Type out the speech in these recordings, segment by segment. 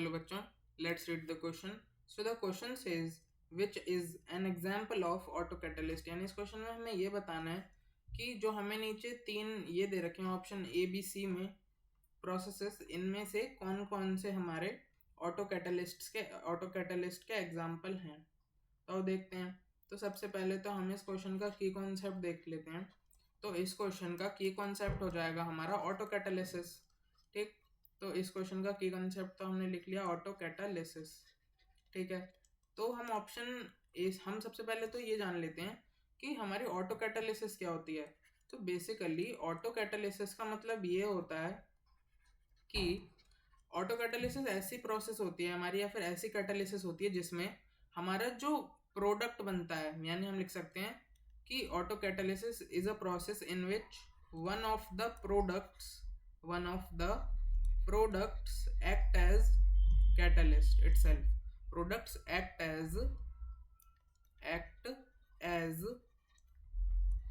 Hello बच्चों, let's read the question. So the question says which is an example of autocatalyst. यानी इस question में हमें ये बताना है कि जो हमें नीचे तीन ये दे रखे हैं ऑप्शन ए बी सी में प्रोसेसेस, इनमें से कौन कौन से हमारे ऑटोकैटलिस्ट के एग्जाम्पल हैं। तो देखते हैं। तो सबसे पहले तो हम इस क्वेश्चन का की कॉन्सेप्ट देख लेते हैं। तो इस क्वेश्चन का की कॉन्सेप्ट हो जाएगा हमारा ऑटोकैटालिसिस। ठीक, तो इस क्वेश्चन का की कॉन्सेप्ट तो हमने लिख लिया ऑटोकैटालिसिस। ठीक है, तो हम ऑप्शन हम सबसे पहले तो ये जान लेते हैं कि हमारी ऑटोकैटालिसिस क्या होती है। तो बेसिकली ऑटोकैटालिसिस का मतलब ये होता है कि ऑटोकैटालिसिस ऐसी प्रोसेस होती है हमारी, या फिर ऐसी कैटालिसिस होती है जिसमें हमारा जो प्रोडक्ट बनता है, यानी हम लिख सकते हैं कि autocatalysis is a process in which one of the products act as catalyst itself. Products act as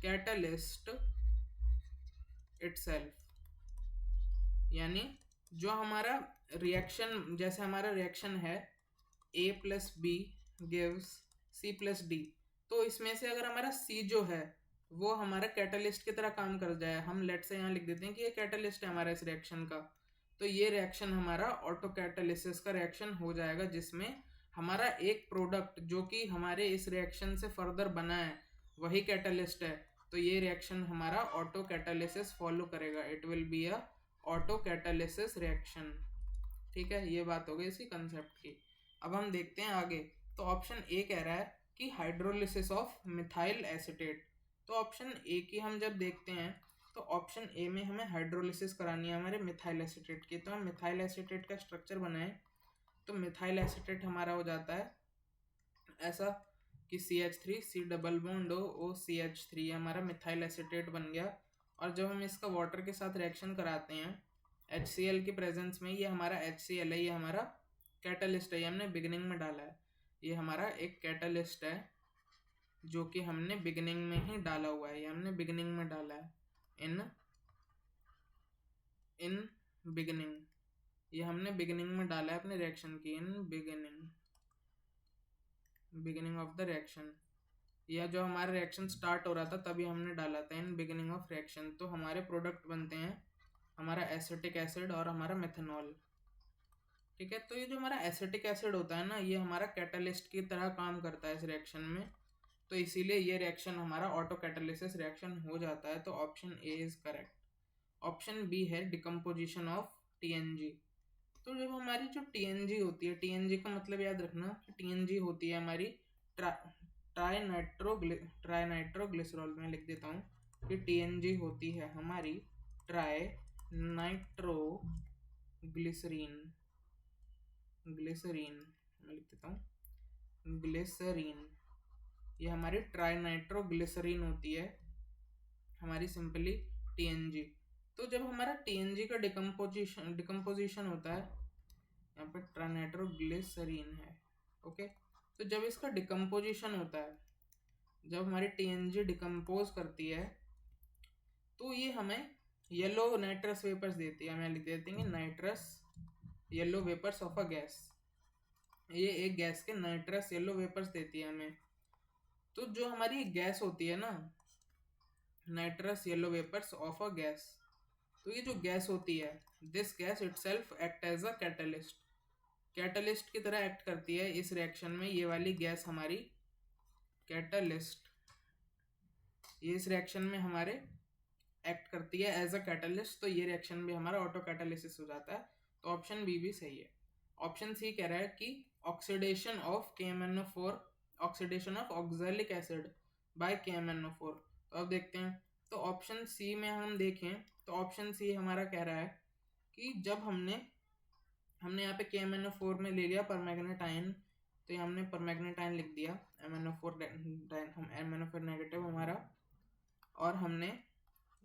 catalyst itself. यानी जो हमारा रिएक्शन, जैसे हमारा रिएक्शन है A plus B gives C plus D, तो इसमें से अगर हमारा C जो है वो हमारा कैटलिस्ट की तरह काम कर जाए, हम लेट से यहाँ लिख देते हैं कि ये कैटलिस्ट है हमारा इस रिएक्शन का, तो ये रिएक्शन हमारा ऑटोकैटालिसिस का रिएक्शन हो जाएगा, जिसमें हमारा एक प्रोडक्ट जो कि हमारे इस रिएक्शन से फर्दर बना है वही कैटलिस्ट है। तो ये रिएक्शन हमारा ऑटोकैटालिसिस फॉलो करेगा। It will be a autocatalysis reaction. ठीक है, ये बात हो गई इसी कंसेप्ट की। अब हम देखते हैं आगे। तो ऑप्शन ए कह रहा है कि हाइड्रोलिसिस ऑफ मिथाइल एसीटेट। तो ऑप्शन ए की हम जब देखते हैं तो ऑप्शन ए में हमें हाइड्रोलिसिस करानी है हमारे मिथाइल एसीटेट की। तो हम मिथाइल एसीटेट का स्ट्रक्चर बनाएं तो मिथाइल एसीटेट हमारा हो जाता है ऐसा कि CH3 C double bond O CH3 हमारा मिथाइल एसीटेट बन गया। और जब हम इसका वाटर के साथ रिएक्शन कराते हैं HCl की प्रेजेंस में, ये हमारा HCl है, ये हमारा कैटलिस्ट है, ये हमने बिगिनिंग में डाला है। ये हमारा एक कैटलिस्ट है जो कि हमने बिगिनिंग में ही डाला हुआ है, ये हमने बिगिनिंग में डाला है। इन बिगिनिंग, ये हमने बिगिनिंग में डाला है अपने रिएक्शन की। In beginning of the reaction, या जो हमारा रिएक्शन स्टार्ट हो रहा था तभी हमने डाला था इन बिगिनिंग ऑफ रिएक्शन। तो हमारे प्रोडक्ट बनते हैं हमारा एसिटिक एसिड और हमारा मेथनॉल। ठीक है, तो ये जो हमारा एसिटिक एसिड होता है ना, ये हमारा कैटलिस्ट की तरह काम करता है इस रिएक्शन में, तो इसीलिए ये रिएक्शन हमारा ऑटोकैटालिसिस रिएक्शन हो जाता है। तो option A is correct. Option B है डिकम्पोजिशन ऑफ TNG। तो जब हमारी जो TNG होती है, TNG का मतलब याद रखना कि TNG होती है हमारी ट्राई नाइट्रोग्लिसरॉल। में लिख देता हूँ कि TNG होती है हमारी ट्राई नाइट्रोग्लिसरीन। मैं लिख देता हूँ ग्लिसरीन, ये हमारी ट्राई नाइट्रोग्लिसरीन होती है हमारी सिंपली TNG। तो जब हमारा TNG का डिकम्पोजिशन होता है, यहाँ पे ट्राइनाइट्रोग्लिसरीन है, ओके। तो जब इसका डिकम्पोजिशन होता है, जब हमारी TNG डिकम्पोज करती है तो ये हमें येलो नाइट्रस वेपर्स देती है। हमें लिख देते हैं nitrous yellow vapours of a gas. ये एक गैस के नाइट्रस येलो वेपर्स देती है हमें। तो जो हमारी गैस होती है ना, nitrous yellow vapours of a gas, तो ये जो गैस होती है, this gas itself act as a catalyst की तरह एक्ट करती है इस रिएक्शन में। ये वाली गैस हमारी कैटलिस्ट, ये इस रिएक्शन में हमारे एक्ट करती है एज अ कैटलिस्ट। तो ये रिएक्शन भी हमारा ऑटोकैटालिसिस हो जाता है। तो ऑप्शन बी भी सही है। ऑप्शन सी कह रहा है कि oxidation of KMnO4, oxidation of oxalic acid by KMnO4। तो अब देखते हैं। तो ऑप्शन सी में हम देखें तो ऑप्शन सी हमारा कह रहा है कि जब हमने यहाँ पे KMnO4 में ले लिया परमैग्नेटाइन, तो ये हमने परमैग्नेटाइन लिख दिया, MnO4 हम MnO4 नेगेटिव हमारा, और हमने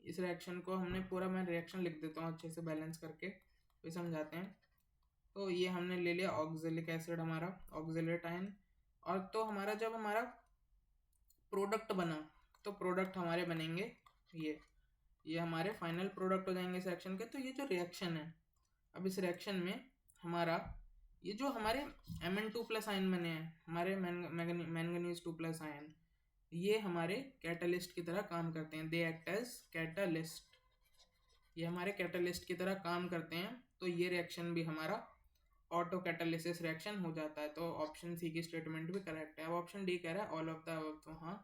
इस रिएक्शन को हमने पूरा, मैं रिएक्शन लिख देता हूँ अच्छे से बैलेंस करके फिर समझाते हैं। तो ये हमने ले लिया ऑक्सैलिक एसिड हमारा, ऑक्सैलेटाइन, और तो हमारा जब हमारा प्रोडक्ट बना तो प्रोडक्ट हमारे बनेंगे ये हमारे फाइनल प्रोडक्ट हो जाएंगे इस रिएक्शन के। तो ये जो रिएक्शन है, अब इस रिएक्शन में हमारा ये जो हमारे Mn2+ आयन बने हैं, हमारे मैंगनीज 2+ आयन, ये हमारे कैटलिस्ट की तरह काम करते हैं। दे एक्ट एज कैटलिस्ट, ये हमारे कैटलिस्ट की तरह काम करते हैं। तो ये रिएक्शन भी हमारा ऑटो कैटालिसिस रिएक्शन हो जाता है। तो ऑप्शन सी की स्टेटमेंट भी करेक्ट है। अब ऑप्शन डी कह रहा है ऑल ऑफ द अबव, तो हाँ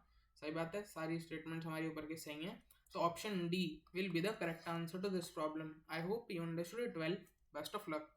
सही बात है, सारी स्टेटमेंट हमारी ऊपर की सही है। तो option D will be the correct answer to this problem. I hope you understood it well. Best of luck.